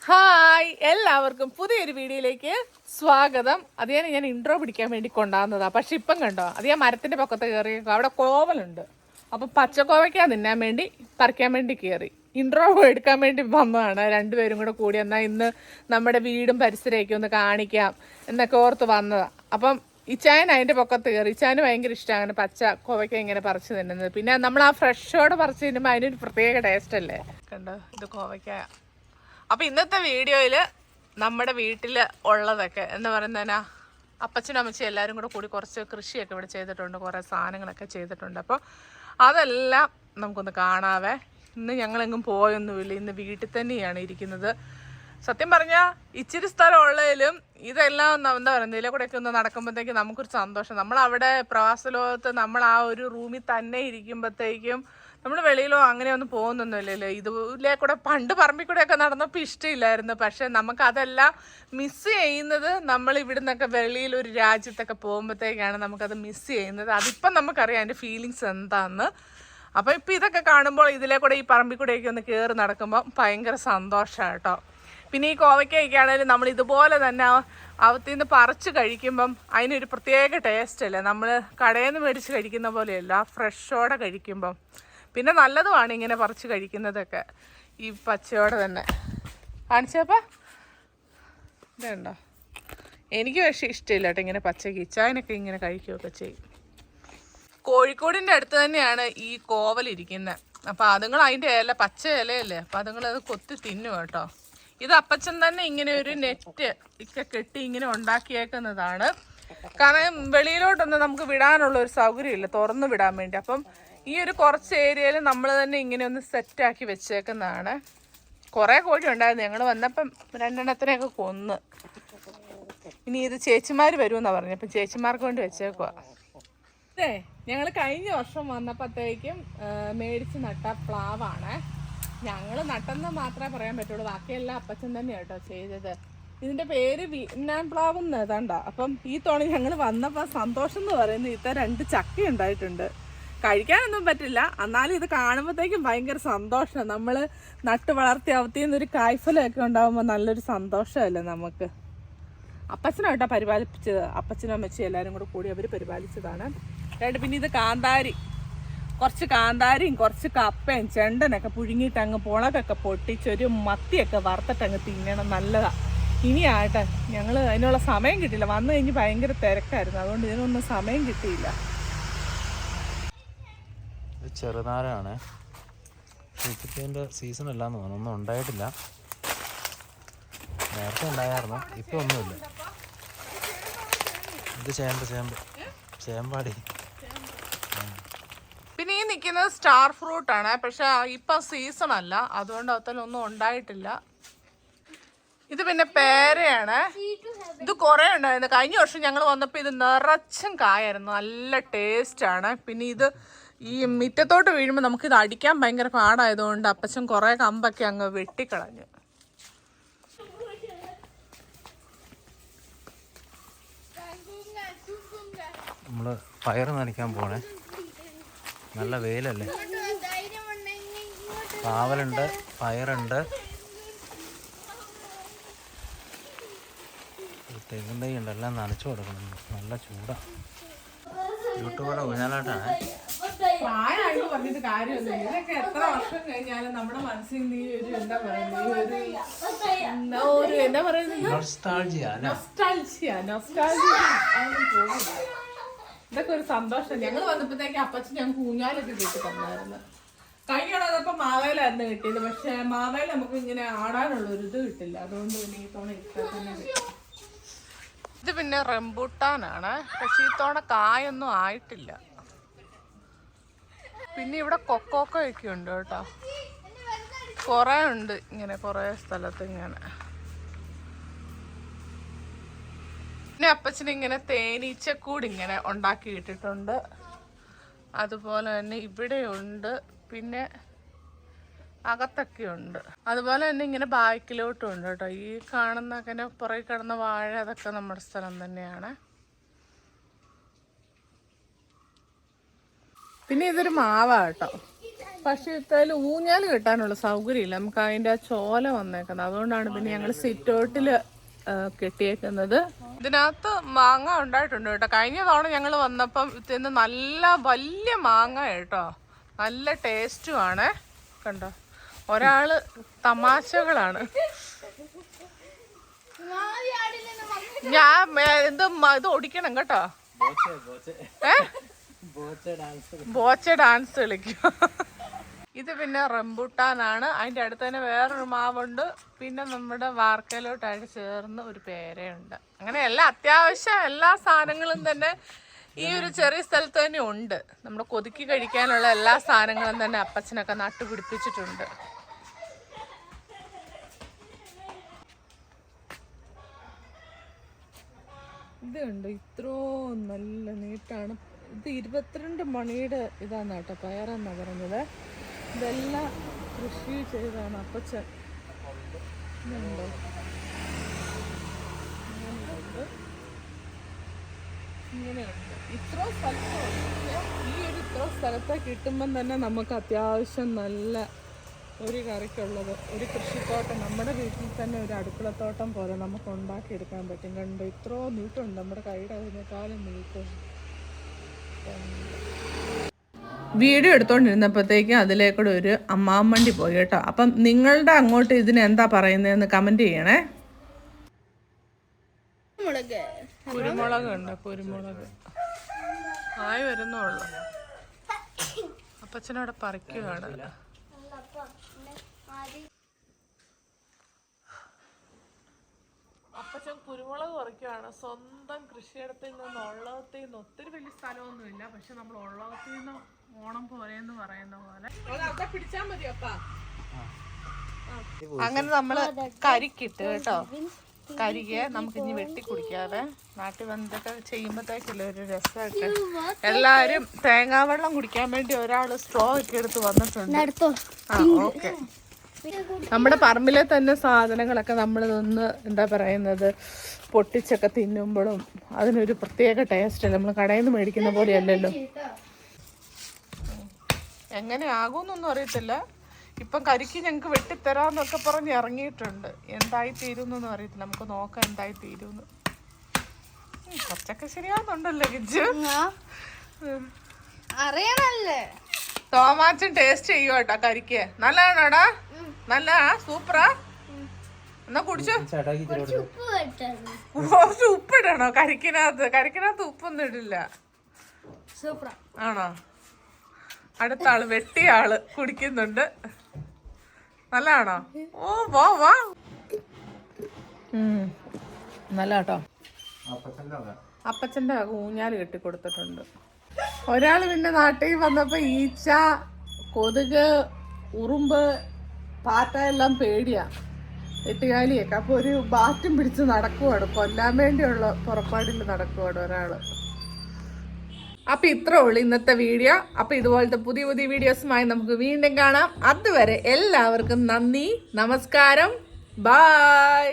Hi, എല്ലാവർക്കും പുതിയൊരു വീഡിയോയിലേക്ക് സ്വാഗതം. അത് ഞാൻ ഇൻട്രോ പിടിക്കാൻ വേണ്ടി കൊണ്ടുവന്നതാണ്. പക്ഷെ ഇപ്പം കണ്ടോ, അത് ഞാൻ മരത്തിൻ്റെ പക്കത്ത് കയറി, അവിടെ കോവലുണ്ട്. അപ്പം പച്ചക്കോവയ്ക്ക തിന്നാൻ വേണ്ടി പറിക്കാൻ വേണ്ടി കയറി ഇൻട്രോ എടുക്കാൻ വേണ്ടി വന്നതാണ്. രണ്ടുപേരും കൂടി എന്നാൽ ഇന്ന് നമ്മുടെ വീടും പരിസരമൊക്കെ ഒന്ന് കാണിക്കാം എന്നൊക്കെ ഓർത്ത് വന്നതാണ്. അപ്പം ഇച്ചായൻ അതിൻ്റെ പൊക്കത്ത് കയറി. ഇച്ചായന് ഭയങ്കര ഇഷ്ടമാണ് അങ്ങനെ പച്ച കോവയ്ക്ക ഇങ്ങനെ പറിച്ച് തിന്നുന്നത്. പിന്നെ നമ്മൾ ആ ഫ്രഷോടെ പറിച്ച് തിന്നുമ്പോൾ അതിനൊരു പ്രത്യേക ടേസ്റ്റ് അല്ലേ. കണ്ടോ, ഇത് കോവയ്ക്ക. അപ്പം ഇന്നത്തെ വീഡിയോയിൽ നമ്മുടെ വീട്ടിൽ ഉള്ളതൊക്കെ എന്താ പറയുന്നതിനാ, അപ്പച്ചനും അമ്മച്ചും എല്ലാവരും കൂടി കുറച്ച് കൃഷിയൊക്കെ ഇവിടെ ചെയ്തിട്ടുണ്ട്, കുറേ സാധനങ്ങളൊക്കെ ചെയ്തിട്ടുണ്ട്. അപ്പോൾ അതെല്ലാം നമുക്കൊന്ന് കാണാവേ. ഇന്ന് ഞങ്ങളെങ്ങും പോയൊന്നുമില്ല, ഇന്ന് വീട്ടിൽ തന്നെയാണ് ഇരിക്കുന്നത്. സത്യം പറഞ്ഞാൽ ഇച്ചിരി സ്ഥലം ഉള്ളതിലും ഇതെല്ലാം എന്താ പറയുക, ഇതിലെ കൂടെയൊക്കെ ഒന്ന് നടക്കുമ്പോഴത്തേക്കും നമുക്കൊരു സന്തോഷം. നമ്മളവിടെ പ്രവാസ ലോകത്ത് നമ്മൾ ആ ഒരു റൂമിൽ തന്നെ ഇരിക്കുമ്പോഴത്തേക്കും നമ്മൾ വെളിയിലോ അങ്ങനെയൊന്നും പോകുന്നൊന്നുമില്ലല്ലോ. ഇതിലെ കൂടെ പണ്ട് പറമ്പിൽ കൂടെയൊക്കെ നടന്നപ്പോൾ ഇഷ്ടമില്ലായിരുന്നു. പക്ഷെ നമുക്കതെല്ലാം മിസ് ചെയ്യുന്നത് നമ്മൾ ഇവിടെ നിന്നൊക്കെ വെളിയിൽ ഒരു രാജ്യത്തൊക്കെ പോകുമ്പോഴത്തേക്കാണ് നമുക്കത് മിസ് ചെയ്യുന്നത്. അതിപ്പം നമുക്കറിയാം അതിൻ്റെ ഫീലിങ്സ് എന്താണെന്ന്. അപ്പോൾ ഇപ്പം ഇതൊക്കെ കാണുമ്പോൾ ഇതിലെ കൂടെ ഈ പറമ്പിൽ കൂടെയൊക്കെ ഒന്ന് കയറി നടക്കുമ്പോൾ ഭയങ്കര സന്തോഷമാണ് കേട്ടോ. പിന്നെ ഈ കോവയ്ക്കൊക്കെ ആണെങ്കിലും നമ്മൾ ഇതുപോലെ തന്നെ അവത്തിൽ നിന്ന് പറിച്ച് കഴിക്കുമ്പം അതിനൊരു പ്രത്യേക ടേസ്റ്റ് അല്ലേ, നമ്മൾ കടയിൽ നിന്ന് മേടിച്ച് കഴിക്കുന്ന പോലെയല്ല, ഫ്രഷോടെ കഴിക്കുമ്പം. പിന്നെ നല്ലതുമാണ് ഇങ്ങനെ പറിച്ച് കഴിക്കുന്നതൊക്കെ, ഈ പച്ചയോടെ തന്നെ. കാണിച്ചപ്പോൾ ഇതുണ്ടോ, എനിക്ക് പക്ഷേ ഇഷ്ടമില്ല കേട്ടോ ഇങ്ങനെ പച്ചക്ക്. ഇച്ചായനൊക്കെ ഇങ്ങനെ കഴിക്കുകയൊക്കെ ചെയ്യും. കോഴിക്കോടിൻ്റെ അടുത്ത് തന്നെയാണ് ഈ കോവലിരിക്കുന്നത്. അപ്പോൾ അതുങ്ങൾ അതിൻ്റെ ഇല, പച്ച ഇലയല്ലേ, അപ്പോൾ അതുങ്ങളത് കൊത്തി തിന്നും കേട്ടോ. ഇത് അപ്പച്ചൻ തന്നെ ഇങ്ങനെ ഒരു നെറ്റ് ഒക്കെ കെട്ടി ഇങ്ങനെ ഉണ്ടാക്കിയേക്കുന്നതാണ്. കാരണം വെളിയിലോട്ടൊന്നും നമുക്ക് വിടാനുള്ള ഒരു സൗകര്യമില്ല, തുറന്നു വിടാൻ വേണ്ടി. അപ്പം ഈ ഒരു കുറച്ച് ഏരിയയിൽ നമ്മൾ തന്നെ ഇങ്ങനെ ഒന്ന് സെറ്റാക്കി വെച്ചേക്കുന്നതാണ്. കുറേ കോഴി ഉണ്ടായിരുന്നു, ഞങ്ങൾ വന്നപ്പം 2 എണ്ണത്തിനെയൊക്കെ കൊന്ന്. ഇനി ഇത് ചേച്ചിമാർ വരുമെന്നാണ് പറഞ്ഞത്, അപ്പം ചേച്ചിമാർക്ക് വേണ്ടി വെച്ചേക്കുക. അതെ, ഞങ്ങൾ കഴിഞ്ഞ വർഷം വന്നപ്പോഴത്തേക്കും മേടിച്ച് നട്ട പ്ലാവാണ്. ഞങ്ങൾ നട്ടെന്ന് മാത്രമേ പറയാൻ പറ്റുള്ളൂ, ബാക്കിയെല്ലാം അപ്പച്ചൻ തന്നെയാണ് കേട്ടോ ചെയ്തത്. ഇതിൻ്റെ പേര് വിയറ്റ്നാം പ്ലാവ് എന്നതാണ്ട. അപ്പം ഈ തോണി ഞങ്ങൾ വന്നപ്പോൾ സന്തോഷം എന്ന് പറയുന്നത് ഇത്ര 2 ചക്ക ഉണ്ടായിട്ടുണ്ട്. കഴിക്കാനൊന്നും പറ്റില്ല, എന്നാലും ഇത് കാണുമ്പോഴത്തേക്കും ഭയങ്കര സന്തോഷം. നമ്മൾ നട്ട് വളർത്തി അവത്തിന്നൊരു കായ്ഫലമൊക്കെ ഉണ്ടാകുമ്പോൾ നല്ലൊരു സന്തോഷമല്ലേ നമുക്ക്. അപ്പച്ചനായിട്ടാ പരിപാലിച്ചത്, അപ്പച്ചനും അമ്മച്ചും എല്ലാവരും കൂടി അവർ പരിപാലിച്ചതാണ്. പിന്നെ ഇത് കാന്താരി, കുറച്ച് കാന്താരിയും കുറച്ച് കപ്പയും ചെണ്ടനൊക്കെ പുഴുങ്ങിയിട്ട് അങ്ങ് മുളകൊക്കെ പൊട്ടിച്ചൊരു മത്തിയൊക്കെ വറുത്തിട്ടങ്ങ് തിന്നണം, നല്ലതാണ്. ഇനിയാട്ടെ, ഞങ്ങൾ അതിനുള്ള സമയം കിട്ടിയില്ല, വന്നു കഴിഞ്ഞ് ഭയങ്കര തിരക്കായിരുന്നു, അതുകൊണ്ട് ഇതിനൊന്നും സമയം കിട്ടിയില്ല. ചെറുനാരാണ്, ഇതിൻ്റെ സീസൺ അല്ലാന്ന് തോന്നുന്നു, ഒന്നും ഉണ്ടായിട്ടില്ല. നേരത്തെ ഉണ്ടായിരുന്നു, ഇപ്പം ഒന്നുമില്ല. ഇത് ചേമ്പാടി. പിന്നെ ഈ നിൽക്കുന്നത് സ്റ്റാർ ഫ്രൂട്ടാണ്, പക്ഷെ ഇപ്പം സീസൺ അല്ല, അതുകൊണ്ട് അതിലൊന്നും ഉണ്ടായിട്ടില്ല. ഇത് പിന്നെ പേരയാണ്. ഇത് കുറേ ഉണ്ടായിരുന്നു. കഴിഞ്ഞ വർഷം ഞങ്ങൾ വന്നപ്പോൾ ഇത് നിറച്ചും കായായിരുന്നു, നല്ല ടേസ്റ്റാണ്. പിന്നെ ഇത് ഈ മുറ്റത്തോട്ട് വീഴുമ്പോൾ നമുക്കിത് അടിക്കാൻ ഭയങ്കര പാടായതുകൊണ്ട് അപ്പച്ചൻ കുറേ കമ്പൊക്കെ അങ്ങ് വെട്ടിക്കളഞ്ഞു. നമ്മൾ പയർ നനയ്ക്കാൻ പോണേ, നല്ല വെയിലല്ലേ. പാവലുണ്ട്, പയറുണ്ട്, തെങ്ങും തൈ ഉണ്ട്, എല്ലാം നനച്ചു കൊടുക്കണം. നല്ല ചൂടാണ്. യൂട്യൂബിലെ ഊഞ്ഞാലാട്ടാണ്. പ്രായമായിട്ട് പറഞ്ഞിട്ട് കാര്യമൊന്നുമില്ല. ഇതൊക്കെ എത്ര വർഷം കഴിഞ്ഞാലും നമ്മുടെ മനസ്സിൽ നീ ഒരു എന്താ പറയുന്നത്, ഇതൊക്കെ ഒരു സന്തോഷം. ഞങ്ങൾ വന്നപ്പോഴത്തേക്ക് അപ്പച്ചൻ ഞങ്ങൾക്ക് ഊഞ്ഞാലൊക്കെ കിട്ടി തന്നായിരുന്നു. കഴിഞ്ഞ മാവേലായിരുന്നു കിട്ടിയത്, പക്ഷെ മാവേല നമുക്ക് ഇങ്ങനെ ആടാനുള്ള ഒരു ഇത് കിട്ടില്ല, അതുകൊണ്ട് പിന്നെ ഈ തവണ തന്നെ കിട്ടും. ഇത് പിന്നെ റംബൂട്ടാനാണ്, പക്ഷെ ഈ തവണ കായൊന്നും ആയിട്ടില്ല. പിന്നെ ഇവിടെ കൊക്കോക്കയൊക്കെ ഉണ്ട് കേട്ടോ, കുറേ ഉണ്ട് ഇങ്ങനെ കുറേ സ്ഥലത്ത് ഇങ്ങനെ. പിന്നെ അപ്പച്ചനിങ്ങനെ തേനീച്ചക്കൂട് ഇങ്ങനെ ഉണ്ടാക്കി ഇട്ടിട്ടുണ്ട്, അതുപോലെ തന്നെ ഇവിടെ ഉണ്ട്, പിന്നെ അകത്തൊക്കെ ഉണ്ട്. അതുപോലെ തന്നെ ഇങ്ങനെ ബാക്കിലോട്ടും ഉണ്ട് കേട്ടോ. ഈ കാണുന്ന അങ്ങനെ പുറകെ കിടന്ന വാഴ അതൊക്കെ നമ്മുടെ സ്ഥലം തന്നെയാണ്. പിന്നെ ഇതൊരു മാവാ കേട്ടോ, പക്ഷെ ഇത്തായാലും ഊഞ്ഞാല് കെട്ടാനുള്ള സൗകര്യമില്ല, നമുക്ക് അതിന്റെ ആ ചോല വന്നേക്കുന്നത്. അതുകൊണ്ടാണ് പിന്നെ ഞങ്ങൾ സിറ്റൗട്ടില് കെട്ടിയേക്കുന്നത്. ഇതിനകത്ത് മാങ്ങ ഉണ്ടായിട്ടുണ്ട് കേട്ടോ. കഴിഞ്ഞ തവണ ഞങ്ങൾ വന്നപ്പം ഇതിന് നല്ല വലിയ മാങ്ങ കേട്ടോ, നല്ല ടേസ്റ്റുമാണ്. കണ്ടോ, ഒരാള് തമാശകളാണ്. ഞാൻ ഇത് ഓടിക്കണം കേട്ടോ. ബോച്ച ഡാൻസ് കളിക്കും. ഇത് പിന്നെ റംബുട്ടാനാണ്. അതിൻ്റെ അടുത്ത് തന്നെ വേറൊരു മാവുണ്ട്. പിന്നെ നമ്മുടെ വാർക്കയിലോട്ടായിട്ട് ചേർന്ന് ഒരു പേരയുണ്ട്. അങ്ങനെ അത്യാവശ്യം എല്ലാ സാധനങ്ങളും തന്നെ ഈ ഒരു ചെറിയ സ്ഥലത്ത് തന്നെ ഉണ്ട്. നമ്മുടെ കൊതുക്കി കഴിക്കാനുള്ള എല്ലാ സാധനങ്ങളും തന്നെ അപ്പച്ചനൊക്കെ നട്ടുപിടിപ്പിച്ചിട്ടുണ്ട്. ഇതുണ്ട്, ഇത്രയും നല്ല നീട്ടാണ്. ഇത് 22 മണിയുടെ ഇതാണ് കേട്ടോ, പയറെന്നാ പറഞ്ഞത്. ഇതെല്ലാം കൃഷി ചെയ്താണ് അപ്പച്ചൻ. ഇതുണ്ടോ, ഇങ്ങനെയുണ്ട്. ഇത്ര സ്ഥലത്തുണ്ട്. ഈ ഒരു ഇത്ര സ്ഥലത്തെ കിട്ടുമ്പം തന്നെ നമുക്ക് അത്യാവശ്യം നല്ല ഒരു കറിക്കുള്ളത്, ഒരു കൃഷിത്തോട്ടം നമ്മുടെ വീട്ടിൽ തന്നെ ഒരു അടുക്കളത്തോട്ടം പോലെ നമുക്ക് ഉണ്ടാക്കിയെടുക്കാൻ പറ്റും. കണ്ട് ഇത്രയോ നീട്ടുണ്ട്, നമ്മുടെ കൈയുടെ അതിനേക്കാളും നീട്ടുണ്ട്. വീഡിയോ എടുത്തോണ്ടിരുന്നപ്പോഴത്തേക്കും അതിലേക്കൂടെ ഒരു അമ്മാമ്മണ്ടി പോയി കേട്ടോ. അപ്പം നിങ്ങളുടെ അങ്ങോട്ട് ഇതിന് എന്താ പറയുന്നതെന്ന് കമന്റ് ചെയ്യണേ. കുരുമുളക് ഉണ്ട്, കുരുമുളക് ആയി വരുന്നുള്ളു. അപ്പച്ചനോടെ പറിക്കുകയാണ്. അപ്പച്ചൻ കുരുമുളക് പറിക്കുകയാണ്. സ്വന്തം കൃഷിയിടത്തിൽ നിന്ന്, ഉള്ളത്തിൽ നിന്ന്. ഒത്തിരി വലിയ സ്ഥലമൊന്നുമില്ല, പക്ഷെ നമ്മൾ ഉള്ളത്തിൽ നിന്ന് ഓണം പോലെന്ന് പറയുന്ന പോലെ. പിടിച്ചാ മതി അപ്പാ. അങ്ങനെ നമ്മള് കരിക്കിട്ട് കേട്ടോ. കരികെ നമുക്ക് ഇനി വെട്ടി കുടിക്കാതെ നാട്ടിൽ വന്നിട്ടൊക്കെ ചെയ്യുമ്പോഴത്തേക്കില്ല ഒരു രസമൊക്കെ. എല്ലാരും തേങ്ങാവെള്ളം കുടിക്കാൻ വേണ്ടി ഒരാള് സ്ട്രോ ഒക്കെ എടുത്ത് വന്നിട്ടുണ്ട്. ആ ഓക്കെ. നമ്മുടെ പറമ്പിലെ തന്നെ സാധനങ്ങളൊക്കെ നമ്മൾ ഒന്ന് എന്താ പറയുന്നത്, പൊട്ടിച്ചൊക്കെ തിന്നുമ്പോഴും അതിനൊരു പ്രത്യേക ടേസ്റ്റ്. നമ്മൾ കടയിൽ നിന്ന് മേടിക്കുന്ന പോലെയല്ലല്ലോ. എങ്ങനെ ആകുമെന്നൊന്നും അറിയത്തില്ല. ഇപ്പം കരിക്ക് ഞങ്ങൾക്ക് വെട്ടിത്തരാന്നൊക്കെ പറഞ്ഞ് ഇറങ്ങിയിട്ടുണ്ട്. എന്തായി തീരുന്നൊന്നും അറിയത്തില്ല. നമുക്ക് നോക്കാം എന്തായി തീരുന്ന്. കുറച്ചൊക്കെ ശരിയാവുന്നുണ്ടല്ലോ ഗിജു, അറിയണല്ലേ. തോമാച്ചൻ ടേസ്റ്റ് ചെയ്യുവാട്ടോ കരിക്ക്. നല്ലതാണോടാ? നല്ല സൂപ്പറാ. എന്നാ കുടിച്ചോ. കുറച്ച് ഉപ്പിടണോ കരിക്കിനകത്ത്? കരിക്കിനകത്ത് ഉപ്പൊന്നും ഇടില്ല. ആണോ? അടുത്ത ആള് വെട്ടിയ ആള് കുടിക്കുന്നുണ്ട്. നല്ലതാണോ? ഓ വാ വാ, നല്ല കേട്ടോ. അപ്പച്ചന്റെ ഊഞ്ഞാല് കെട്ടിക്കൊടുത്തിട്ടുണ്ട്. ഒരാള് പിന്നെ നാട്ടിൽ വന്നപ്പോ ഈച്ച, കൊതുക്, ഉറുമ്പ്, പാറ്റ എല്ലാം പേടിയാ, എട്ടുകാലിയൊക്കെ. അപ്പൊ ഒരു ബാറ്റും പിടിച്ച് നടക്കുവാണ്, കൊല്ലാൻ വേണ്ടിയുള്ള പുറപ്പാടിൽ നടക്കുവാണ് ഒരാള്. അപ്പൊ ഇത്രേ ഉള്ളു ഇന്നത്തെ വീഡിയോ. അപ്പൊ ഇതുപോലത്തെ പുതിയ പുതിയ വീഡിയോസുമായി നമുക്ക് വീണ്ടും കാണാം. അതുവരെ എല്ലാവർക്കും നന്ദി, നമസ്കാരം, ബൈ.